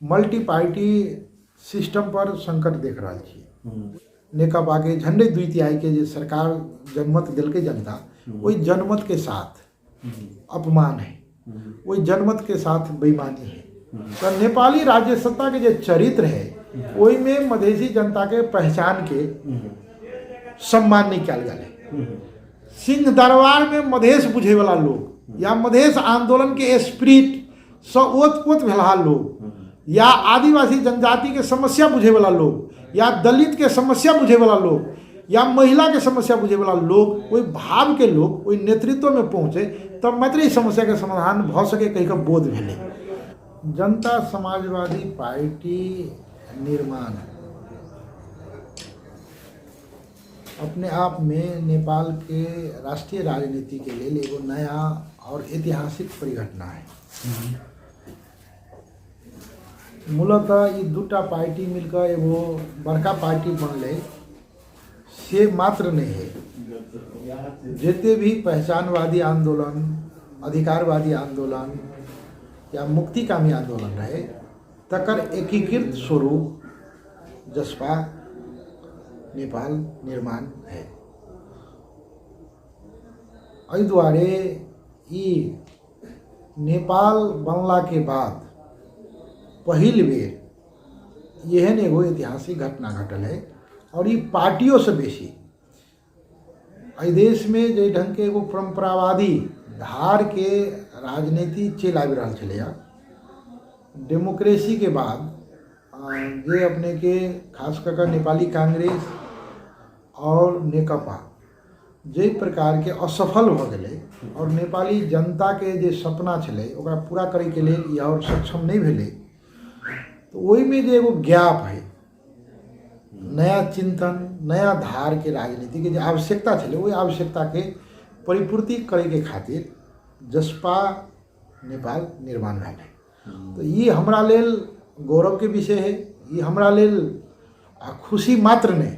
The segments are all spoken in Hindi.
मल्टी पार्टी सिस्टम पर संकट देख रहा छी। नेकपा के झंडे 2/3 के जे सरकार जनमत दिल के जनता वही जनमत के साथ अपमान है, वही जनमत के साथ बेईमानी है। तो नेपाली राज्य सत्ता के जो चरित्र है वही में मधेसी जनता के पहचान के सम्मान नहीं किया गया। सिंह दरबार में मधेश बुझे वाला लोग या मधेश आंदोलन के स्पिरिट से ओतपोत भेला लोग या आदिवासी जनजाति के समस्या बुझे वाला लोग या दलित के समस्या बुझे वाला लोग या महिला के समस्या बुझे वाला लोग वही भाव के लोग वही नेतृत्व में पहुँचे तब मात्र समस्या के समाधान भ सके कहीं का बोध भेले। जनता समाजवादी पार्टी निर्माण अपने आप में नेपाल के राष्ट्रीय राजनीति के लिए एगो नया और ऐतिहासिक परिघटना है। मूलतः ये दूटा पार्टी मिलकर एगो बड़का पार्टी बनले से मात्र नहीं है। जितने भी पहचानवादी आंदोलन, अधिकारवादी आंदोलन या मुक्तिकामी आंदोलन रहे तकर एकीकृत स्वरूप जसपा नेपाल निर्माण है। एहि दुआरे ई नेपाल बनला के बाद पहिल बेर एहन एगो ऐतिहासिक घटना घटल है और ये पार्टियों से बेसी एहि देश में जे ढंग के एगो परंपरावादी धार के राजनीति चल आबि रहल छलैया। डेमोक्रेसी के बाद जे अपने के खास कर नेपाली कांग्रेस और नेकपा जे प्रकार के असफल भ गए और नेपाली जनता के जे सपना छलै ओकरा पूरा करे के लिए या और सक्षम नहीं भेले, तो वही में जो एगो गैप है, नया चिंतन नया धार के राजनीति के जो आवश्यकता छलै वही आवश्यकता के परिपूर्ति करे के खातिर जसपा नेपाल निर्माण भेल। तो ये हमरा लेल गौरव के विषय है, ये हमरा लेल खुशी मात्र नहीं,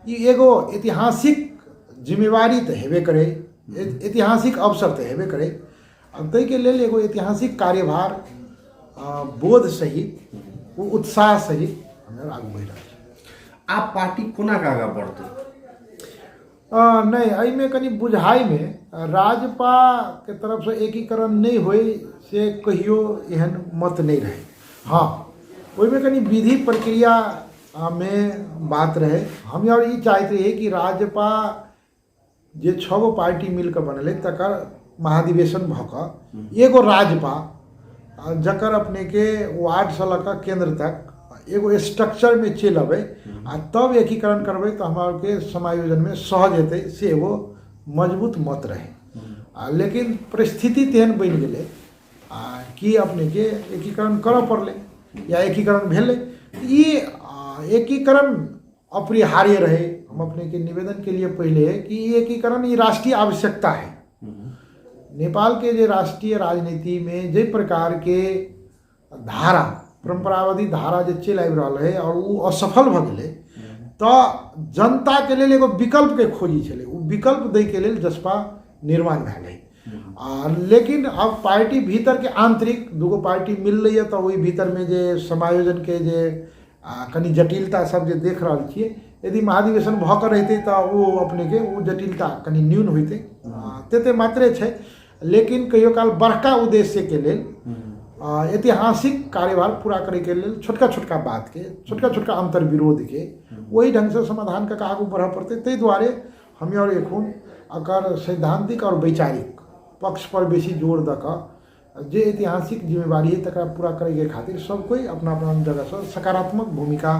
ये एगो ऐतिहासिक जिम्मेवारी तो हेबे करे, ऐतिहासिक अवसर तो हेबे करे। अब तै के लेल एगो ऐतिहासिक कार्यभार बोध सहित वो उत्साह सहित हमरा आगू बढ़ रहा है। आप पार्टी कोना का आगा बढ़ते नहीं एहिमे कनी बुझाई में राजपा के तरफ से एकीकरण नहीं होई से कहियो एहन मत नहीं रहे। हाँ ओहिमे कनी विधि प्रक्रिया में बात रहे। हम और ये चाहते रहे कि राजपा जे 6 गो पार्टी मिलकर बनले तकर महाधिवेशन भक एगो राजपा जकर अपने के वार्ड से लकर केंद्र तक एगो स्ट्रक्चर में चल अबे आ तब एकीकरण करबे तो हमारे के समायोजन में सहज हेतै से एगो मजबूत मत रहे। लेकिन परिस्थिति तेहन बन गए कि अपने के एकीकरण करऽ पड़ले या एकीकरण भेले। ये एकीकरण अपरिहार्य रहे। हम अपने के निवेदन के लिए पहले है कि ये एकीकरण ये राष्ट्रीय आवश्यकता है। नेपाल के जो राष्ट्रीय राजनीति में जे प्रकार के धारा परंपरावादी धारा जो चल आबि रहल है और वो असफल भ गए तो जनता के लिए एगो विकल्प के खोजी छले, वो विकल्प दे के लिए जसपा निर्माण भेल। लेकिन अब पार्टी भीतर के आंतरिक दूगो पार्टी मिल रही है तो वही भीतर में जे समायोजन के जे कनी जटिलता सब जे देख रहा छे, यदि महाधिवेशन भकर रहते तो वो अपने के वो जटिलता कनी न्यून होते तेते मात्रे छे। लेकिन कहियो काल बड़का उद्देश्य के लेल ऐतिहासिक कार्यभार पूरा करे के लिए छोटका छोटका बात के छोटका अंतर विरोध के वही ढंग से समाधान का आगू बढ़ पड़ते। तै दुआरे हम और एखन अकर सैद्धांतिक और वैचारिक पक्ष पर बेसी जोर दऽ जे ऐतिहासिक जिम्मेवारी है तक पूरा करे के खातिर सब कोई अपना अपना जगह से सकारात्मक भूमिका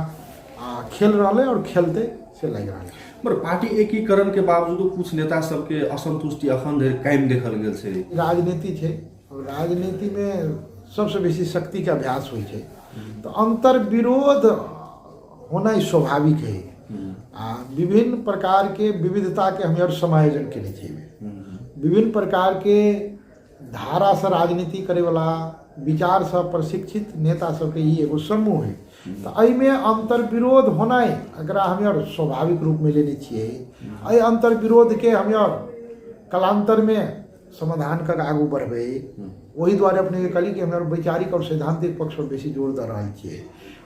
खेल रहा है और खेलते से लग रहा है। मगर पार्टी एकीकरण के बावजूद कुछ नेता सबके असंतुष्टि अखन धरि कायम देखल गेल छै। राजनीति है और राजनीति में सबसे बेसी शक्ति के अभ्यास होइ छै तो अंतर विरोध होना स्वाभाविक है। विभिन्न प्रकार के विविधता के हम समायोजन के लिए विभिन्न प्रकार के धारा से राजनीति करे वाला विचार से प्रशिक्षित नेता सबके ही एगो समूह है। तो एहिमे अंतर विरोध होना एकरा हम और स्वाभाविक रूप में लेने छिए। एहि अंतर विरोध के हम और कालांतर में समाधान कर आगू बढ़बे वही द्वारे अपने के कहली कि हमरा वैचारिक और सैद्धांतिक पक्ष पर बेसी जोर दे रहल छियै।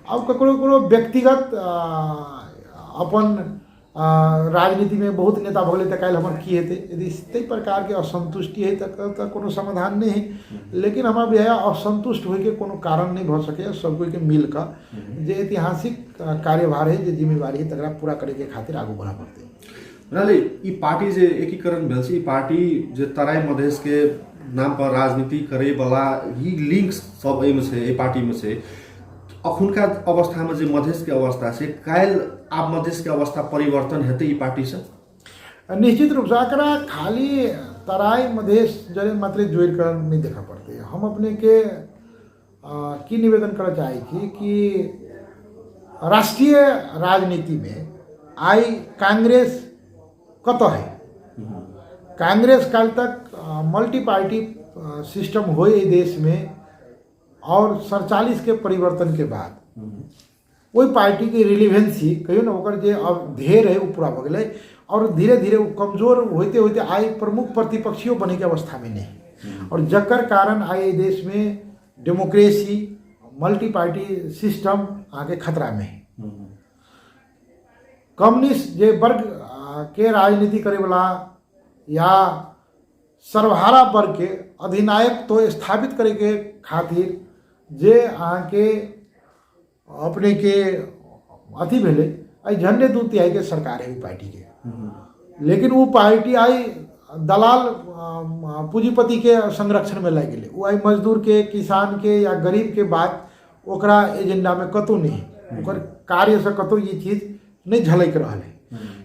अब ककरो व्यक्तिगत अपन राजनीति में बहुत नेता भऽ गेलै तऽ काल्हि हमर की हेतै, यदि ताहि प्रकार के असंतुष्टि है तऽ कोनो समाधान नहीं है। लेकिन हमरा बुझाइया असंतुष्ट होय के कोनो कारण नहीं भऽ सकैया। सब कोई के मिल कऽ जे ऐतिहासिक कार्यभार है, जे जिम्मेवारी है, तकरा पूरा करे के खातिर आगू बढ़ा पड़तै। रहले ई पार्टी जे एकीकरण भेल छै, ई पार्टी जे तराई मधेश के नाम पर राजनीति करे वाला ई लिंक सब एहिमे छै, एहि पार्टी में छै। अखुनका अवस्था में जे मधेश के अवस्था छै, काल्हि आब मधेश के अवस्था परिवर्तन हेतै ई पार्टी से? निश्चित रूप से एकरा खाली तराई मधेश जरे मात्र जोड़ कर नहीं देखा पड़ते। हम अपने के की निवेदन करना चाहे छी कि राष्ट्रीय राजनीति में आई कांग्रेस कत है। कांग्रेस काल तक मल्टी पार्टी सिस्टम हो देश में, और 47 के परिवर्तन के बाद वही पार्टी की रिलीवेंसी कहियो ना ओकर जे अब ध्येय है वो पूरा हो गए, और धीरे धीरे वो कमजोर होते होते आई प्रमुख प्रतिपक्षियों बने के अवस्था में नहीं। और जकर कारण आई देश में डेमोक्रेसी मल्टी पार्टी सिस्टम आगे खतरा में है। कम्युनिस्ट जे वर्ग के राजनीति करे वाला या सर्वहारा वर्ग के अधिनायक तो स्थापित करे के खातिर जे आके अपने के अथी भेले, आई झंडे 2/3 के सरकार है पार्टी के। लेकिन वो पार्टी आई दलाल पूंजीपति के संरक्षण में लग गए। वो आई मजदूर के, किसान के या गरीब के बात ओकरा एजेंडा में कतौ नहीं, ओकर कार्य से कतौ ये चीज नहीं झलक रहा है।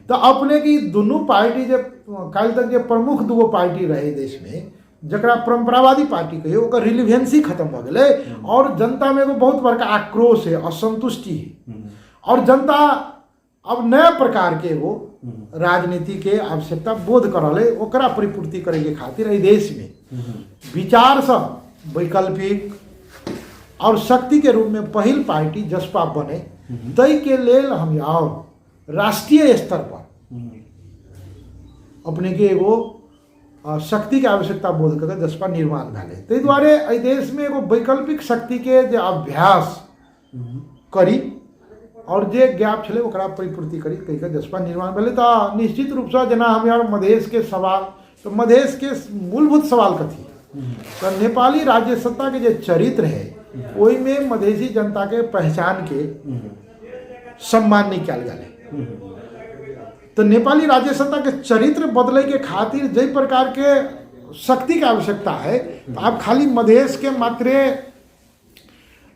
तो अपने की दोनों पार्टी जे काल तक जे प्रमुख दूगो पार्टी रहे देश में, जकरा परंपरावादी पार्टी कहिए, ओकर रिलीवेंसी खत्म हो गए, और जनता में एगो बहुत बड़का आक्रोश है, असंतुष्टि है। और जनता अब नया प्रकार के एगो राजनीति के आवश्यकता बोध कर रहा है। ओकरा परिपूर्ति करे के खातिर एहि देश में विचार से वैकल्पिक और शक्ति के रूप में पहिल पार्टी जसपा बने, तय के लेल हम और राष्ट्रीय स्तर पर अपने के एगो शक्ति के आवश्यकता बोध करके जसपा निर्माण भेले। ताहि दुआरे एहि देश में एगो वैकल्पिक शक्ति के जे अभ्यास करी और जे गैप छे ओकरा परिपूर्ति करी कह के जसपा निर्माण भेले। तो निश्चित रूप से जना हम यार मधेश के सवाल, तो मधेश के मूलभूत सवाल कथी, तो नेपाली राज्य सत्ता के जे चरित्र है ओहि में मधेसी जनता के पहचान के सम्मान नहीं कल गए। तो नेपाली राज्य सत्ता के चरित्र बदले के खातिर जे प्रकार के शक्ति की आवश्यकता है, तो आप खाली मधेश के मात्र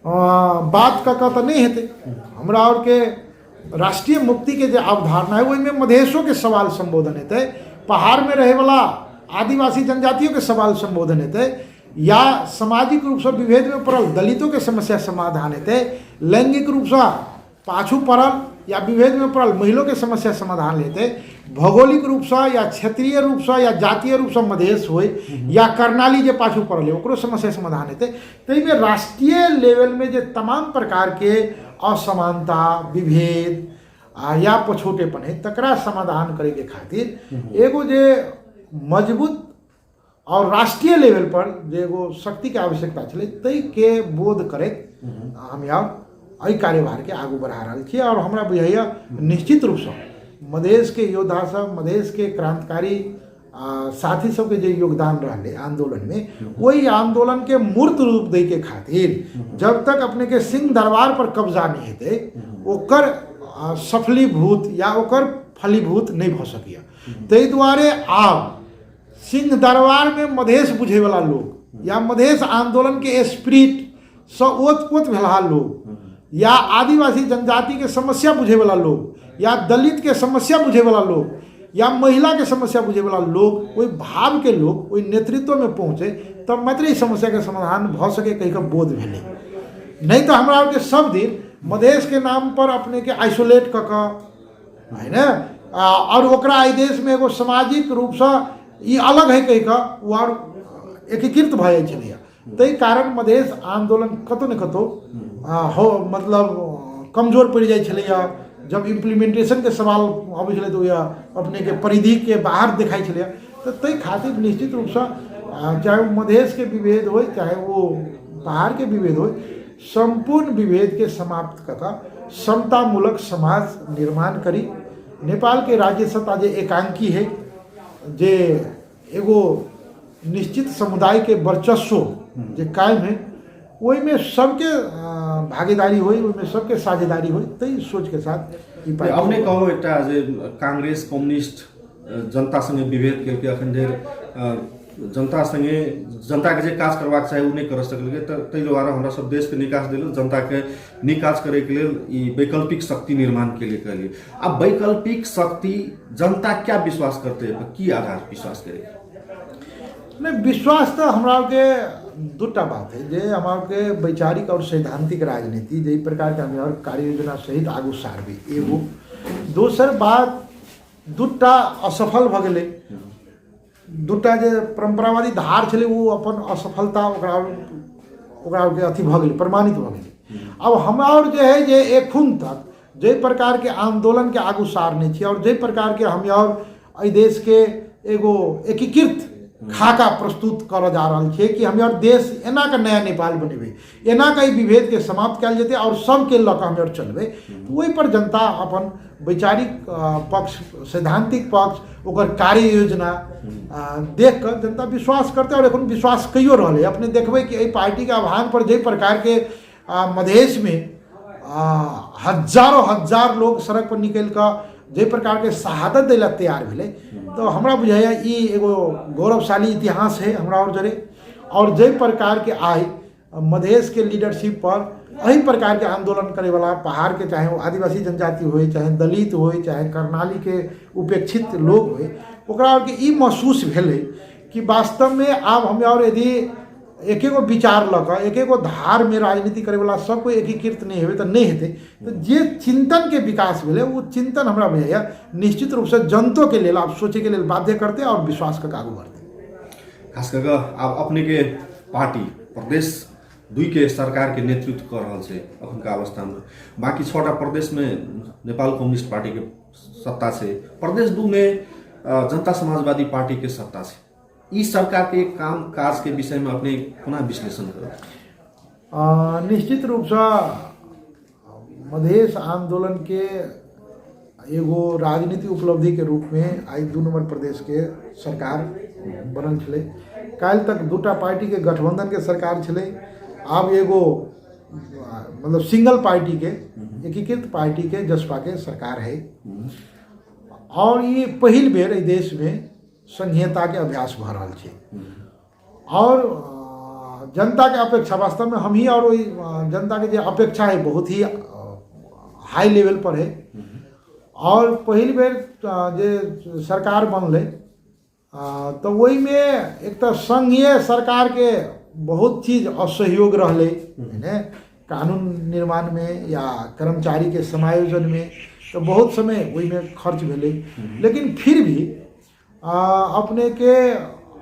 बात का तो नहीं हेते। हमरा और के राष्ट्रीय मुक्ति के जो अवधारणा है वही में मधेशों के सवाल संबोधन हेते, पहाड़ में रहे वाला आदिवासी जनजातियों के सवाल संबोधन हेते, या सामाजिक रूप से विभेद में पड़ल दलितों के समस्या समाधान हेते, लैंगिक रूप से पाछू पड़ल या विभेद में पड़ल महिलों के समस्या समाधान लेते, भौगोलिक रूप से या क्षेत्रीय रूप से या जातीय रूप से मधेश हो या कर्णाली जे पाछू पड़ल ओकरो समस्या समाधान हेते। तो में राष्ट्रीय लेवल में जे तमाम प्रकार के असमानता विभेद या पछोटेपन है तकरा समाधान करे के खातिर एगो जे मजबूत और राष्ट्रीय लेवल पर जे एगो शक्ति के आवश्यकता छे तई के बोध करे हम यहाँ एहि कार्यभार के आगू बढ़ा रहा छे। और हमरा बुझाइया निश्चित रूप से मधेश के योद्धा सब, मधेश के क्रांतिकारी साथी सब के जे योगदान रहे आंदोलन में, वही आंदोलन के मूर्त रूप दे के खातिर जब तक अपने के सिंह दरबार पर कब्जा नहीं हेते ओकर सफलीभूत या ओकर फलीभूत नहीं भ सकिया। ताहि दुआरे आब सिंह दरबार में मधेश बुझे वाला लोग या मधेश आंदोलन के स्पिरिट से ओतपोत भेला लोग या आदिवासी जनजाति के समस्या बुझे वाला लोग या दलित के समस्या बुझे वाला लोग या महिला के समस्या बुझे वाला लोग, वही भाव के लोग वही नेतृत्व में पहुँचे तब मात्र इस समस्या के समाधान भ सके कहीं का बोध भेले। नहीं तो हमारा के सब दिन मधेश के नाम पर अपने के आइसोलेट क है ना, और ओकरा एहि देश में एगो सामाजिक रूप से ये अलग है कहीं का और एकीकृत भ जाए छे। तई कारण मधेश आंदोलन कतो न कतो हो मतलब कमजोर पड़ जाए छे। जब इम्प्लीमेंटेशन के सवाल आबै छे तो या अपने के परिधि के बाहर दिखाई छे, तो तई खातिर निश्चित रूप से चाहे वो मधेश के विभेद हो चाहे वो पहाड़ के विभेद हो, संपूर्ण विभेद के समाप्त कथा समतामूलक समाज निर्माण करी। नेपाल के राज्य सत्ता जे एकांकी है, जे एगो निश्चित समुदाय के वर्चस्व जे कायम है, वही में सबके भागीदारी हो, में सबके साझेदारी हो, तई सोच के साथ अपने कहो एक कांग्रेस कम्युनिस्ट जनता संगे विभेद करके अखन जनता संगे जनता के जे काज करबाक चाही उ नहीं कर सकल तो ताहि द्वारा हमरा सब देश के निकास दिल जनता के निकास करे के लिए ई वैकल्पिक शक्ति निर्माण के लिए कहलिए। अब वैकल्पिक शक्ति जनता क्या विश्वास करते हैं, की आधार विश्वास करे? नहीं, विश्वास तो हमरा के दूटा बात है जे हमार के वैचारिक और सैद्धांतिक राजनीति जे प्रकार के हम और कार्य योजना सहित आगू सारबे एगो। दोसर बात दूटा असफल भ गेलै, दूटा जे परंपरावादी धार छलै वो अपन असफलता ओकरा के अथी भ गेलै, प्रमाणित भ गेलै। अब हमार जे है जे एखुन तक जे प्रकार के आंदोलन के आगू सारने छी और जे प्रकार के हम और एहि देश के एगो एकीकृत खाका प्रस्तुत कर जा रहा है कि हम और देश एना का नया नेपाल बनेबे, एना का विभेद के समाप्त कल जेते और सबके लऽ हम और चलबे, तो वही पर जनता अपन वैचारिक पक्ष, सैद्धांतिक पक्ष, ओकर कार्य योजना देख कर जनता विश्वास करते और एखन विश्वास कईयो रहे। अपने देखबे कि एहि पार्टी के आह्वान पर जे प्रकार के मधेश में हजारों हजार लोग सड़क पर निकल कर जे प्रकार के शहादत देला तैयार भेले, तो हमरा बुझाया ई एगो गौरवशाली इतिहास है हमरा और जरे। और जे प्रकार के आय मधेश के लीडरशिप पर एही प्रकार के आंदोलन करे वाला पहाड़ के, चाहे वो आदिवासी जनजाति हो, चाहे दलित हो, चाहे कर्णाली के उपेक्षित लोग हो, ओकरा और के ई महसूस भेले कि वास्तव में आब हम और यदि एक एगो विचार लऽ एक एगो धार में राजनीति करे वाला सब कोई एकीकृत नहीं हेबे तो नहीं हेतै। तो जे चिंतन के विकास भेले वो चिंतन हमरा बुझाइया निश्चित रूप से जनतो के लेल आप सोचे के लेल बाध्य करते और विश्वास के आगू बढ़ते। खास करके आप अपने के पार्टी प्रदेश 2 के सरकार के नेतृत्व कर रहा है अखन का अवस्था में, बाकी 6टा प्रदेश में नेपाल कम्युनिस्ट पार्टी के सत्ता से, प्रदेश 2 में जनता समाजवादी पार्टी के सत्ता से, इस सरकार के काम काज के विषय में अपने पुनः विश्लेषण करो। निश्चित रूप से मधेश आंदोलन के एगो राजनीतिक उपलब्धि के रूप में आई 2 नंबर प्रदेश के सरकार बनल छलै। काल तक 2टा पार्टी के गठबंधन के सरकार छलै, अब एगो मतलब सिंगल पार्टी के एकीकृत पार्टी के जसपा के सरकार है। और ये पहिल बेर एहि देश में संघीयता के अभ्यास भ रहा है और जनता के अपेक्षा वास्तव में हम ही और वही जनता के जो अपेक्षा है बहुत ही हाई लेवल पर है। और पहिल बेर जे सरकार बनले तो वही में एक तो संघीय सरकार के बहुत चीज असहयोग रहले है, कानून निर्माण में या कर्मचारी के समायोजन में, तो बहुत समय वही में खर्च भेले। लेकिन फिर भी अपने के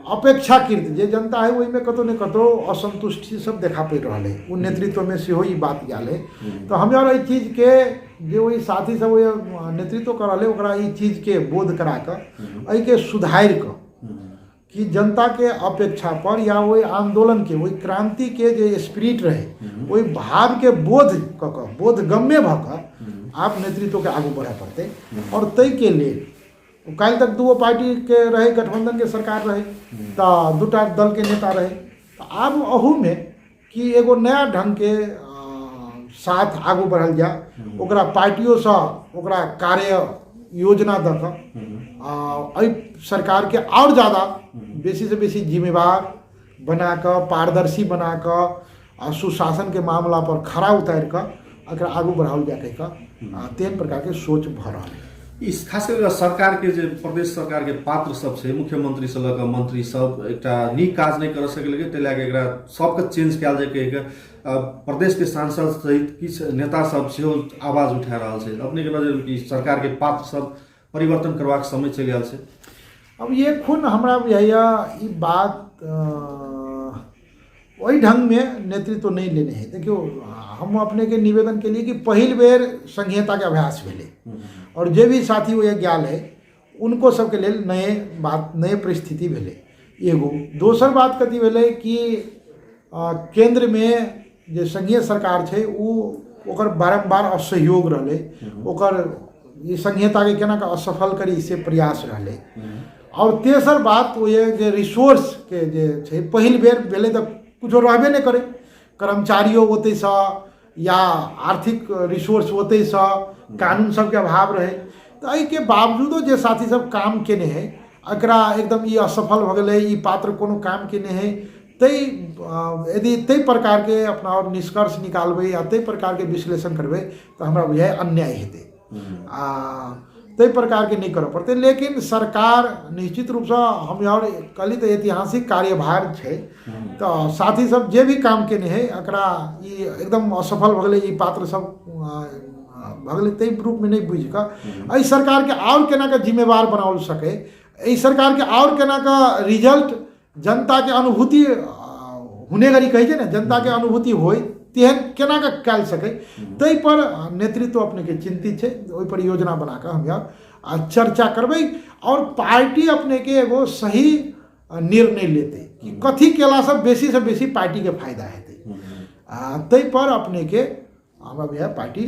अपेक्षाकृत जे जनता है वही में कतो न कतो असंतुष्टि सब देखा पड़ रहा है। वो नेतृत्व में से ही बात गल है। तो हम और चीज के जो वही साथी सब वही नेतृत्व कर रहे ओकरा ई चीज के बोध करा कर के सुधार कर कि जनता के अपेक्षा पर या वही आंदोलन के वही क्रांति के जो स्पिरिट रहे वही भाव के बोधगम्य भक आप नेतृत्व के आगू बढ़े पड़ते। और तय के लिए काल तक 2 पार्टी के रहे, गठबंधन के सरकार रहे, तो 2टा दल के नेता रहे। तो अब अहू में कि एगो नया ढंग के साथ आगू बढ़ल जा, ओकरा पार्टियों से ओकरा कार्य योजना दक सरकार के और ज़्यादा बेसी से बेसी जिम्मेवार बना कर, पारदर्शी बना कर, सुशासन के मामला पर खड़ा उतार कर अगर आगू बढ़ाओल जा कह तेन प्रकार के सोच भ रहा है। इस खास कर सरकार के जे प्रदेश सरकार के पात्र सब से मुख्यमंत्री से लग मंत्री सब एक नीक काज नहीं कर सकल के लाग एकरा सबके चेंज कल जाए के प्रदेश के सांसद सहित किछ नेता सब से आवाज उठा रहा है। अपने के नजर की सरकार के पात्र सब परिवर्तन करवाक समय चल गया है। अब ये खून हमरा बुझाइया ई बात वही ढंग में नेतृत्व नहीं लेने हैं। देखियो हम अपने के निवेदन के लिए कि पहिल बेर संघीयता के अभ्यास भेले और जे भी साथी वो ज्ञाल है उनको सबके लिए नए परिस्थिति भेले। एगो दोसर बात कथी भेलै कि केंद्र में जे संघीय सरकार छै ओकर बारम्बार असहयोग रहलै, ओकर ई संघीयता के केना के असफल करी से प्रयास रहलै। और तेसर बात वो ये जे रिसोर्स के जे छै पहिल बेर भेलै तऽ कुछो रहबे नहीं करे, कर्मचारियों ओतै सँ या आर्थिक रिसोर्स ओतै सँ, कानून सबके अभाव रहे। तो एहि के बावजूदो जे साथी सब काम केने है एकरा एकदम ई असफल भ गेलै, ई पात्र कोनो काम केने है, तै यदि तै प्रकार के अपना और निष्कर्ष निकालबै या तै प्रकार के विश्लेषण करबै तो हमरा बुझाय अन्याय हेतै। तै प्रकार के नहीं करऽ पड़तै। लेकिन सरकार निश्चित रूप से हम और कहली तो ऐतिहासिक कार्यभार छै, तो साथी सब जे भी काम केने है एकरा ई एकदम असफल भ गेलै, ई पात्र सब भ गेलै, तै रूप में नहीं बुझ कऽ एहि सरकार के और केना के जिम्मेवार बनाओल सके, एहि सरकार के और केना के रिजल्ट जनता के अनुभूति हुने गरी कहै छै ने, जनता के अनुभूति होय तेहन केना के कैल सके, तै पर नेतृत्व अपने के चिंतित छै। ओहि पर योजना बना के हम यार चर्चा करबै और पार्टी अपने के एगो सही निर्णय लेते कि कथी केला से बेसी पार्टी के फायदा हेतै, तै पर अपने के हमरा बुझाय पार्टी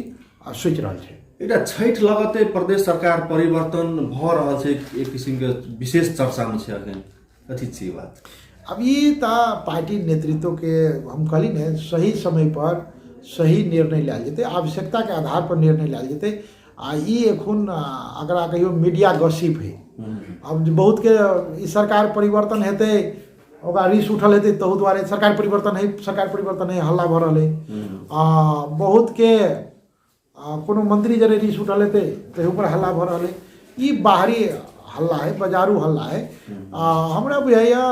सोचि रहल छै। एकटा छठि लगते प्रदेश सरकार परिवर्तन भ रहल छै, एक किसिम के विशेष चर्चा में छै अखन, कथी छी बात? अब ये पार्टी नेतृत्व के हम कहली ने सही समय पर सही निर्णय लिया जेतै, आवश्यकता के आधार पर निर्णय लिया जेतै। ई एखन अगर कहियो मीडिया गॉसिप है, अब बहुत के ई सरकार परिवर्तन हेतै ओकरा रिस उठल हेतै तहु दुआरे सरकार परिवर्तन है हल्ला भ रहल है। बहुत के कोनो मंत्री जरे रिस उठल हेतै तहु पर हल्ला भ रहल है। ई बाहरी हल्ला है, बाजारू हल्ला है। हमरा बुझाइया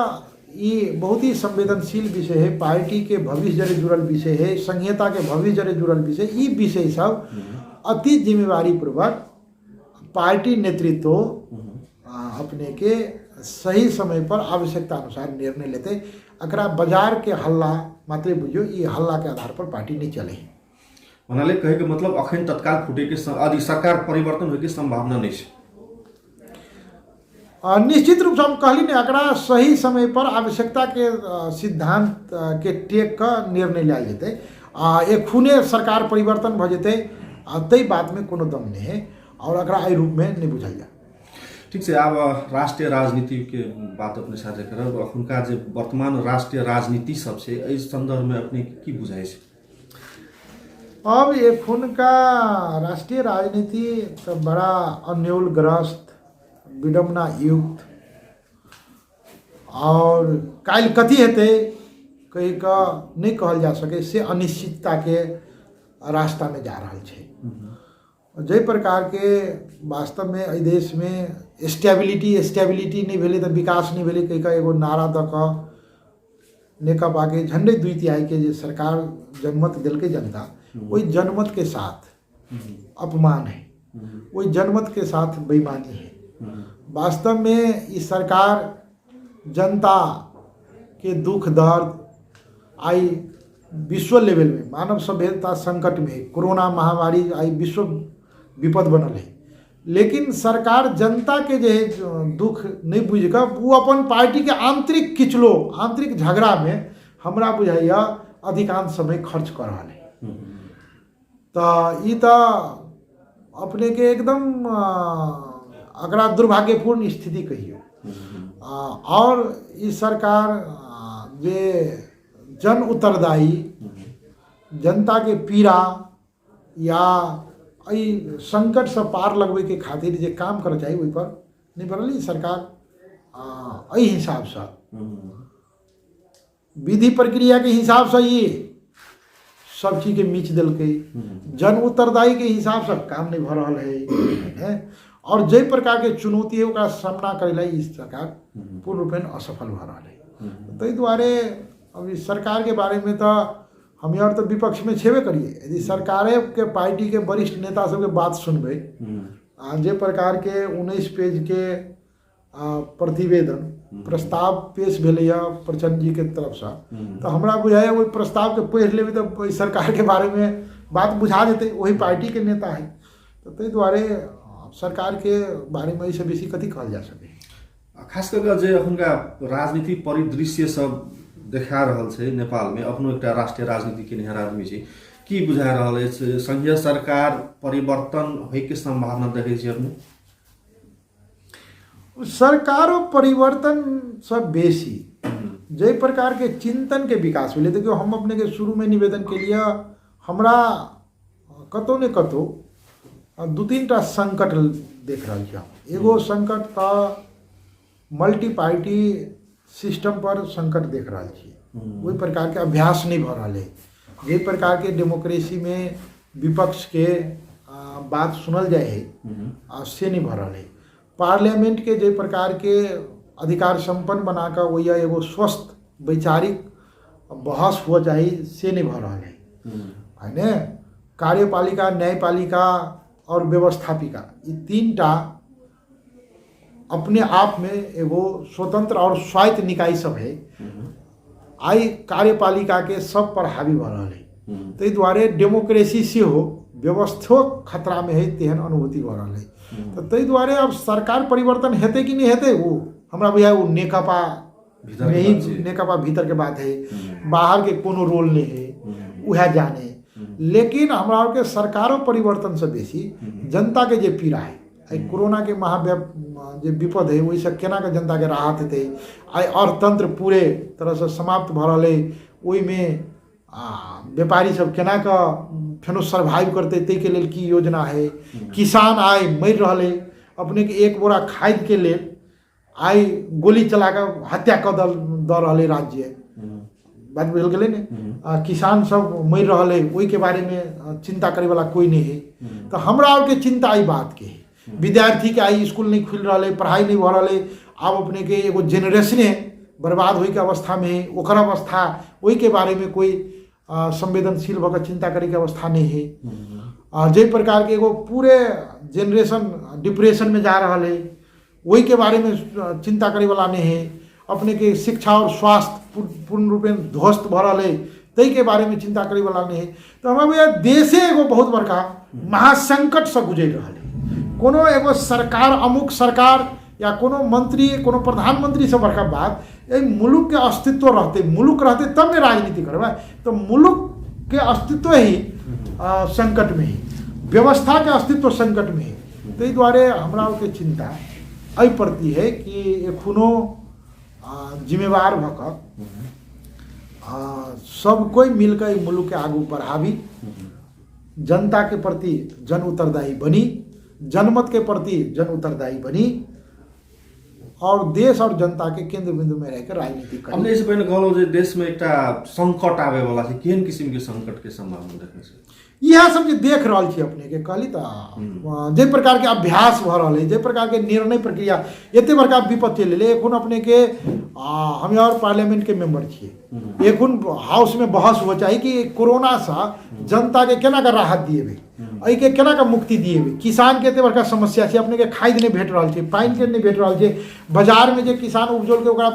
ये बहुत ही संवेदनशील विषय है, पार्टी के भविष्य जरे जुड़ल विषय है, संघीयता के भविष्य जरे जुड़ल विषय, ये विषय सब अति जिम्मेवारी पूर्वक पार्टी नेतृत्व अपने के सही समय पर आवश्यकता अनुसार निर्णय लेते। एकरा बाजार के हल्ला मात्र बुझियो, ये हल्ला के आधार पर पार्टी नहीं चले। भन्नाले कहे के मतलब अखन तत्काल फुटे के आदि सरकार परिवर्तन होय के संभावना नहीं है। निश्चित रूप से हम कहली ने एकरा सही समय पर आवश्यकता के सिद्धांत के टेक का निर्णय लिया जेतै। एखुने सरकार परिवर्तन भ जेतै तै बात में कोनो दम नहीं है और एकरा एहि रूप में नहीं बुझल जाए। ठीक है, अब राष्ट्रीय राजनीति के बात अपने साझा करब। अखुनका जे वर्तमान राष्ट्रीय राजनीति सब छै एहि संदर्भ में अपने की बुझाय छै? अब एखुनका राष्ट्रीय राजनीति तो बड़ा अन्योलग्रस्त, विडम्बना युक्त और काल कथी हेतै कहीं का नहीं कहल जा सके से अनिश्चितता के रास्ता में जा रहा है। जे प्रकार के वास्तव में एहि देश में स्टेबिलिटी नहीं भेलै तो विकास नहीं भेलै कहीं का एगो नारा द के नेकपा के झंडे 2/3 के जे सरकार जनमत दिलकै जनता, वही जनमत के साथ अपमान है, वही जनमत के साथ बेईमानी है। वास्तव में इस सरकार जनता के दुख दर्द आई विश्व लेवल में मानव सभ्यता संकट में कोरोना महामारी आई विश्व विपद बनल है, लेकिन सरकार जनता के जे दुख नहीं बुझ कर वो अपन पार्टी के आंतरिक किचलो आंतरिक झगड़ा में हमरा बुझाइया अधिकांश समय खर्च कर रहा है। तो ये तो अपने के एकदम अगरा दुर्भाग्यपूर्ण स्थिति कहियो। और इस सरकार जे जन उत्तरदायी जनता के पीड़ा या संकट से पार लगवे के खातिर जे काम कर चाहिए वही पर नहीं बनल। सरकार हिसाब से विधि प्रक्रिया के हिसाब से ये सब चीज के मीच दिलके, जन उत्तरदायी के हिसाब से काम नहीं भ रहा है और जे प्रकार के चुनौती है उसका सामना करेला इस सरकार पूर्ण रूपेण असफल भ रहा है। तै द्वारे अब इस सरकार के बारे में तो हम यार तो विपक्ष में छेबे करिए, यदि सरकारे के पार्टी के वरिष्ठ नेता सबके बात सुनबे जे प्रकार के 19 पेज के प्रतिवेदन प्रस्ताव पेश भेलै प्रचंड जी के तरफ से, तो हमरा बुझाया वही प्रस्ताव के पढ़ लेबै तो सरकार के बारे में बात बुझा देते, वही पार्टी के नेता है। तो तै द्वारे सरकार के बारे में ऐसे बेसी कथी कहल जा सके। खास करके जे अखुनका राजनीति परिदृश्य सब देखा रहल छै नेपाल में, अपनो एकटा राष्ट्रीय राजनीति केनिहार आदमी छी, की बुझा रहल अछि? संघीय सरकार परिवर्तन होय के संभावना देखै छी अपने? सरकारों परिवर्तन सब बेसी जे प्रकार के चिंतन के विकास भेलै। देखियो हम अपने के शुरू में निवेदन के लिए हमरा कतौ ने कतौ 2-3 टा संकट देख रहा छी। एगो संकट था मल्टी पार्टी सिस्टम पर संकट देख रहा छी। वही प्रकार के अभ्यास नहीं भ रहा है। जे प्रकार के डेमोक्रेसी में विपक्ष के बात सुनल जाए है से नहीं भ रहा है। पार्लियामेंट के जे प्रकार के अधिकार संपन्न बनाकर वही एगो स्वस्थ वैचारिक बहस हो जाए से नहीं भ रहा है ना। कार्यपालिका, न्यायपालिका और व्यवस्थापिका, ये 3 टा अपने आप में एगो स्वतंत्र और स्वायत्त निकाय सब है। आई कार्यपालिका के सब पर हावी भ रहा है। ताहि द्वारे डेमोक्रेसी से हो व्यवस्था खतरा में है, तेहन अनुभूति भ रहा है। तो ताहि द्वारे अब सरकार परिवर्तन हेते कि नहीं हेते, वो हमरा बुझाय वो नेकपा में ही, नेकपा भीतर के बात है, बाहर के कोनो रोल नहीं है, वह जाने। लेकिन हमरा के सरकारों परिवर्तन से बेसी जनता के जे पीड़ा है, कोरोना के जे विपद है, वही से केना के जनता के राहत हेतै। आई अर्थतंत्र पूरे तरह से समाप्त भ रहल है, ओहि में व्यापारी सब केना के फेनो सर्वाइव करते, तै के लेल की योजना है। किसान आय मर रहा है, अपने के 1 बोरा खाद के लेल आई गोली चला कर हत्या कर द रहा है राज्य। बात बुझल गेलै ने। किसान सब मर रहा है, वही के बारे में चिंता करे वाला कोई नहीं है। तो हमरा और के चिंता आई बात के है। विद्यार्थी के आई स्कूल नहीं खुल रहा है, पढ़ाई नहीं हो रहा है। अब अपने के एगो जेनरेशने बर्बाद होई के अवस्था में है, ओकर अवस्था वही के बारे में कोई संवेदनशील होकर चिंता करे के अवस्था नहीं है। जे प्रकार के एगो पूरे जेनरेशन डिप्रेशन में जा रहा है, वही के बारे में चिंता करे वाला नहीं है। अपने के शिक्षा और स्वास्थ्य पूर्ण रूप में ध्वस्त भ रहा है, तई के बारे में चिंता करे वाला नहीं है। तो हमारे देशे एगो बहुत बड़का महासंकट से गुजर रहा है। कोनो एगो सरकार, अमुक सरकार या कोनो मंत्री, कोनो प्रधानमंत्री से बड़का बात, मुल्क के अस्तित्व रहते, मुल्क रहते तब ने राजनीति करवा। तो मुल्क के अस्तित्व ही संकट में है, व्यवस्था के अस्तित्व संकट में है। तै द्वारे हमरा के चिंता एहि प्रति है कि एखनो जिम्मेवार भक सब कोई मिलकर मुल्क के आगू बढ़ावी, जनता के प्रति जन उत्तरदायी बनी, जनमत के प्रति जन उत्तरदायी बनी और देश और जनता के केंद्र बिंदु में रहकर राजनीति करी। हमने इससे पहले कहलो जे देश में एकटा संकट आवे वाला है, केहन किस्म के संकट के संभावना देखै छै? यह सब जे देख रहा छी अपने के कहली तो जे प्रकार के अभ्यास भ रहा है, जे प्रकार के निर्णय प्रक्रिया, एते बड़का विपद चल रहे। एखन अपने के हम और पार्लियामेंट के मेंबर छिए, एखन हाउस में बहस हो चाहिए कि कोरोना से जनता के केना के राहत दिएबे, एहि के केना के मुक्ति दिएबे। किसान के एते बड़का समस्या छै, अपने के खाद नहीं भेट रहा छै, पानी के नहीं भेट रहा छै, बाजार में जे किसान उपजल के ओकरा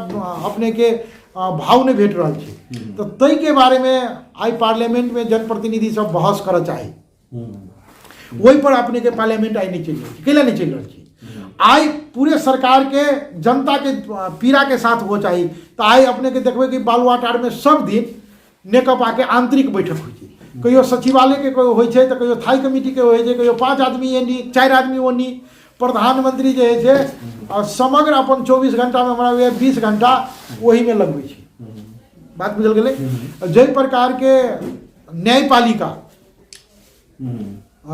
अपने के भाव नहीं भेट रहा है। तो तई के बारे में आई पार्लियामेंट में जनप्रतिनिधि सब बहस कर चाहे, वही पर अपने के पार्लियामेंट आई नहीं चल रही, कैला नहीं चल रही। आई पूरे सरकार के जनता के पीड़ा के साथ हो चाहिए। तो आई अपने के देखबे कि बालुआटार में सब दिन नेकपा के आंतरिक बैठक हो, कहियो सचिवालय के कोई होय छै, तो कहियो थाई कमिटी के होय छै, कहियो 5 आदमी एनी 4 आदमी ओनी। प्रधानमंत्री जे है समग्र अपन 24 घंटा में हमारा 20 घंटा वही में लगबै छै। बात बुझल गेलै। जे प्रकार के न्यायपालिका,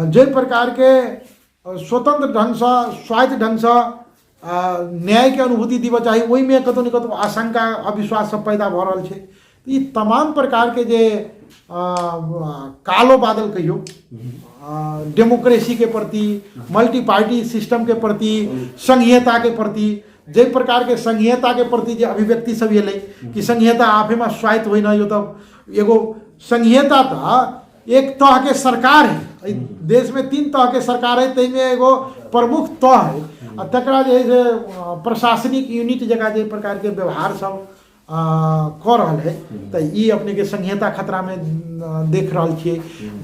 जे प्रकार के स्वतंत्र ढंग से, स्वायत्त ढंग से न्याय के अनुभूति दिबा चाहिए, वही में कतौ न कतौ आशंका, अविश्वास सब पैदा भ रहल छै। तो ये तमाम प्रकार के जे कालो बादल कहियो डेमोक्रेसी के प्रति, मल्टी पार्टी सिस्टम के प्रति, संघीयता के प्रति, जे प्रकार के संघीयता के प्रति जे अभिव्यक्ति सब एलै कि संघीयता आपे में स्वायत्त होना, यो तो एगो संघीयता तो एक तह के सरकार है। देश में 3 तह के सरकार है, तै में एगो प्रमुख तह है, तकरा जे प्रशासनिक यूनिट जगह जे प्रकार के व्यवहार सब कर रहा है। तो ये अपने के संघीयता खतरा में देख रहा छे।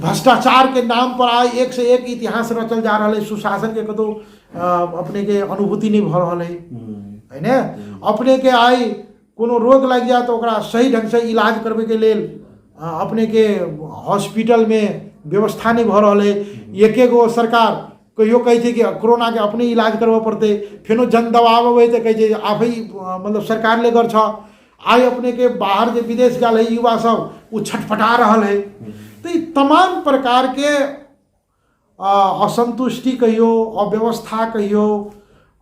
भ्रष्टाचार के नाम पर आज एक से एक इतिहास रचल जा रहा है, सुशासन के कतौ अपने के अनुभूति नहीं भ रहा है। है ना। अपने के आई कोनो रोग लग जाए तो ओकरा सही ढंग से इलाज करबे के लेल अपने के हॉस्पिटल में व्यवस्था नहीं भ रहा है। एक गो सरकार कहियो कहै छै कि कोरोना के अपने इलाज करबे पड़ते, फेनो जन दबाव अबै तऽ कहै छै आप ही मतलब सरकार ले कर छ। आई अपने के बाहर जे विदेश गल है युवा सब वो छटपटा रहा है। तो ये तमाम प्रकार के असंतुष्टि कहियो, अव्यवस्था कहियो,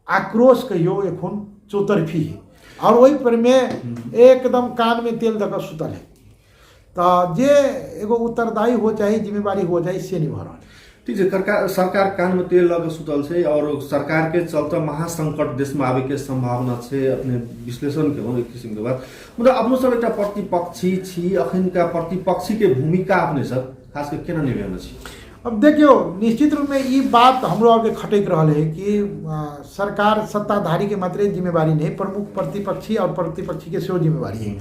आक्रोश कहियो एखन चौतरफी है। और वही पर में एकदम कान में तेल दक सुतल है। तो जे एगो उत्तरदायी हो चाहे, जिम्मेवारी हो जाए, से नहीं भ रहा है। ठीक है, सरकार कान में तेल लग सुतल है और सरकार के चलते महासंकट देश में आवे के संभावना है। अपने विश्लेषण के एक किसिम के बात मतलब अपनो सब एक प्रतिपक्षी छी, अखन का प्रतिपक्षी के भूमिका अपने सब खास के केना निभाना छी। अब देखियो निश्चित रूप में ये बात हमरो आगे खटक रहा है कि सरकार सत्ताधारी के मात्र जिम्मेवारी नहीं, प्रमुख प्रतिपक्षी और प्रतिपक्षी के सेहो जिम्मेवारी है।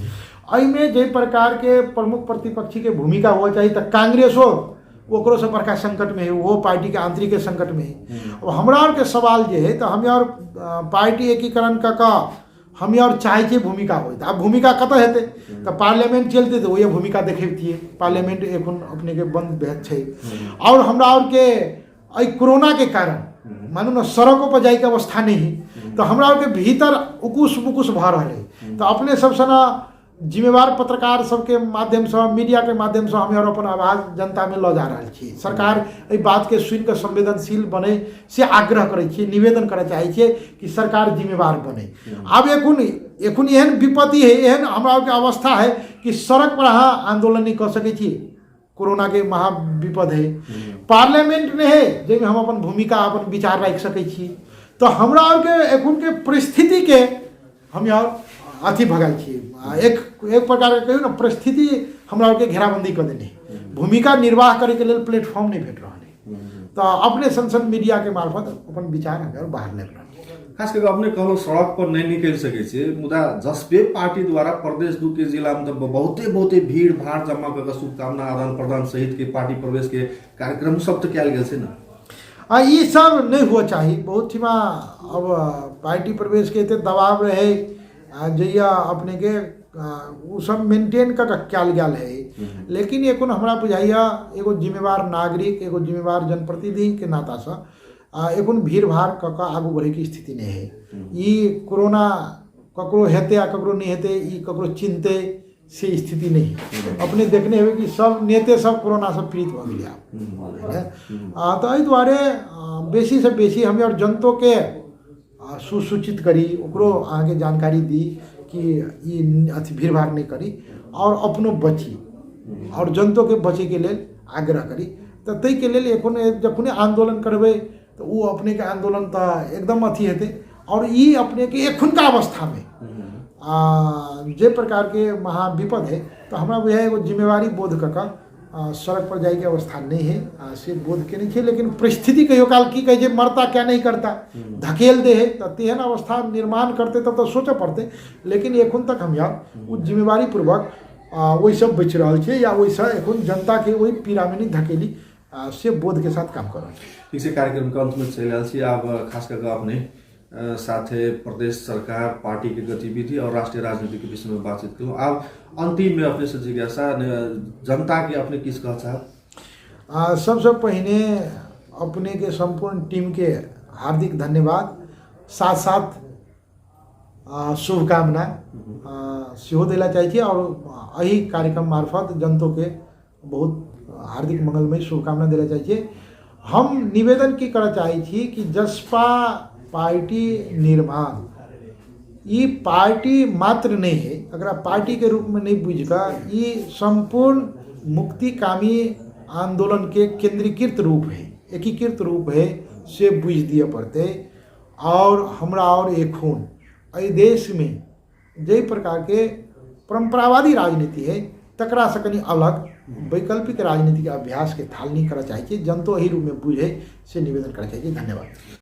अइमे जे प्रकार के प्रमुख प्रतिपक्षी के भूमिका हो चाहिए तो कांग्रेसो ओकरो से बड़का संकट में है, वो पार्टी के आंतरिक संकट में है। अब हमरा और के सवाल जे है तो हम और पार्टी एकीकरण का हम और चाहे छे भूमिका हो। अब भूमिका कत हेते तो पार्लियामेंट चलते तो वही भूमिका देखेबतिए। पार्लियामेंट एखन अपने के बंद भेल छै और हमरा और के कोरोना के कारण मानू ना सड़कों पर जाए के अवस्था नहीं है। तो हमरा और के भीतर उकुस मुकुस भ रहा है। तो अपने सबसे ना जिम्मेवार पत्रकार सबके माध्यम से, मीडिया के माध्यम से हम और अपन आवाज जनता में ल जा रहा छी। सरकार एहि बात के सुन के संवेदनशील बने से आग्रह करे छी, निवेदन करे चाहे छी कि सरकार जिम्मेवार बने। अब एखन एहन विपत्ति है, एहन हमरा के अवस्था है कि सड़क पर अहाँ आंदोलन नहीं कर सके छी। कोरोना के महाविपद है, पार्लियामेंट नहीं है जेमे हम अपन भूमिका, अपन विचार रख सके छी। तो हमरा और के एखन के परिस्थिति के हम और अथी भगाई छी। एक प्रकार के कहियो ना परिस्थिति हमरा के घेराबंदी कर देने, भूमिका निर्वाह करे के लिए प्लेटफॉर्म नहीं भेट रहा है। तो अपने संसद मीडिया के मार्फत अपन विचार हम बाहर ले रहा है। खास करके अपने कहलो सड़क पर नहीं निकल सके छे, मुदा जसपे पार्टी द्वारा प्रदेश 2 के जिला में तो बहुते भीड़ भाड़ जमा कर शुभकामना आदान प्रदान सहित के पार्टी प्रवेश के कार्यक्रम सब तो कल गेल छे ना। ये सब नहीं हुआ चाहिए। बहुत ही अब पार्टी प्रवेश के दबाव रहे जैया अपने के वो सब मेंटेन कर कल गया है। लेकिन एखन हमरा बुझाइया एगो जिम्मेवार नागरिक, एगो जिम्मेवार जनप्रतिनिधि के नाता से एखन भीड़ भाड़ क आगू बढ़े की स्थिति नहीं है। ये कोरोना ककरो हेते आ ककरो नहीं हेते, ये ककरो चिंते से स्थिति नहीं है। अपने देखने हुए कि सब नेते सब कोरोना से पीड़ित हो गया। तो एहि दुआरे बेसी से बेसी हमें और जनतो के सुसूचित करी, ओकरो आगे जानकारी दी कि ये अथी भीड़ भाड़ नहीं करी और अपनो बची और जनतो के बचे के लिए आग्रह करी। तो तै के लिए एखन जखन आंदोलन करबे तो वो अपने के आंदोलन तो एकदम अथी हेते। और ये अपने के एखन का अवस्था में जे प्रकार के महाविपद है तो हमरा बुझाय एगो जिम्मेवारी बोध का सड़क पर जाए की अवस्था नहीं है, से बोध के नहीं है। लेकिन परिस्थिति कहियो काल की कहे मरता क्या नहीं करता धकेल दे है तो तेहन अवस्था निर्माण करते तब तो सोचे पड़ते। लेकिन एखन तक हम यार वो जिम्मेवारी पूर्वक वही सब बच रहा है या वैसा एखन जनता के वही पीड़ा में नहीं धकेली से बोध के साथ काम कर रहा है। इसी कार्यक्रम के अंत में चल रहा अब खास करके अपने साथे प्रदेश सरकार पार्टी की गतिविधि और राष्ट्रीय राजनीति के विषय में बातचीत करूँ। अब अंतिम में अपने से जिज्ञासा जनता की अपने किस कह चाह। सबसे पहले अपने के संपूर्ण टीम के हार्दिक धन्यवाद, साथ साथ शुभकामना सेहो दिला चाहिए और यही कार्यक्रम मार्फत जनता के बहुत हार्दिक मंगलमय शुभकामना दिला चाहिए। हम निवेदन की करना चाहिए कि जसपा पार्टी निर्माण ये पार्टी मात्र नहीं है, अगर पार्टी के रूप में नहीं बुझकर ये संपूर्ण मुक्तिकामी आंदोलन के केंद्रीकृत रूप है, एकीकृत रूप है से बुझ दिए पड़ते। और हमरा और एखन एहि देश में जे प्रकार के परंपरावादी राजनीति है तकरा से कनी अलग वैकल्पिक राजनीति के अभ्यास के थाल नहीं करना चाहिए। जनतो यही रूप में बुझे से निवेदन करना चाहिए। धन्यवाद।